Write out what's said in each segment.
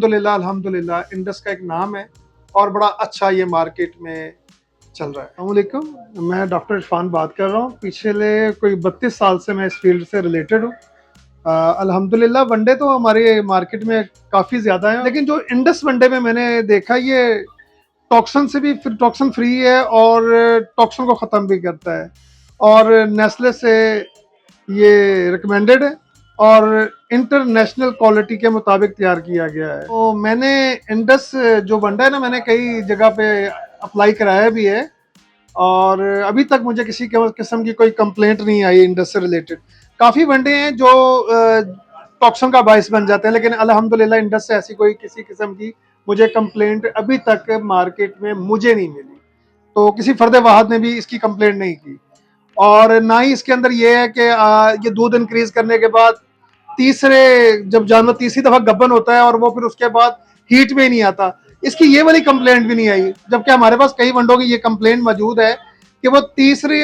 अल्हम्दुलिल्लाह इंडस का एक नाम है और बड़ा अच्छा ये मार्केट में चल रहा है। अस्सलाम वालेकुम, मैं डॉक्टर इरफान बात कर रहा हूँ। पिछले कोई 32 साल से मैं इस फील्ड से रिलेटेड हूँ। अल्हम्दुलिल्लाह वनडे तो हमारे मार्केट में काफ़ी ज़्यादा है, लेकिन जो इंडस वनडे में मैंने देखा ये टॉक्सन से भी फिर टॉक्सन फ्री है और टॉक्सन को ख़त्म भी करता है और नेस्ले से ये रिकमेंडेड है और इंटरनेशनल क्वालिटी के मुताबिक तैयार किया गया है। तो मैंने इंडस जो वनडा है ना, मैंने कई जगह पे अप्लाई कराया भी है और अभी तक मुझे किसी किस्म की कोई कंप्लेंट नहीं आई इंडस से रिलेटेड। काफ़ी वनडे हैं जो टॉक्सन का बायस बन जाते हैं, लेकिन अल्हम्दुलिल्लाह इंडस से ऐसी कोई किसी किस्म की मुझे कंप्लेंट अभी तक मार्केट में मुझे नहीं मिली। तो किसी फर्द वाहद ने भी इसकी कंप्लेंट नहीं की और ना ही इसके अंदर ये है कि ये दूध इंक्रीज करने के बाद जब जानवर तीसरी दफा गब्बन होता है और वो फिर उसके बाद हीट में ही नहीं आता, इसकी ये वाली कंप्लेंट भी नहीं आई। जबकि हमारे पास कई वंडों की ये कंप्लेंट मौजूद है कि वो तीसरी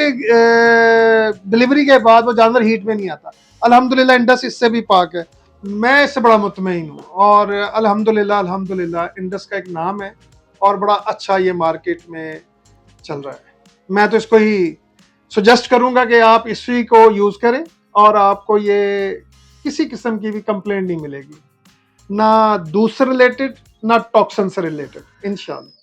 डिलीवरी के बाद वो जानवर हीट में नहीं आता। अल्हम्दुलिल्लाह इंडस इससे भी पाक है, मैं इससे बड़ा मुतमईन हूँ और अल्हम्दुलिल्लाह इंडस का एक नाम है और बड़ा अच्छा ये मार्केट में चल रहा है। मैं तो इसको ही सजेस्ट करूंगा कि आप इसी को यूज़ करें और आपको ये किसी किस्म की भी कंप्लेंट नहीं मिलेगी, ना दूध से रिलेटेड ना टॉक्सन से रिलेटेड, इंशाल्लाह।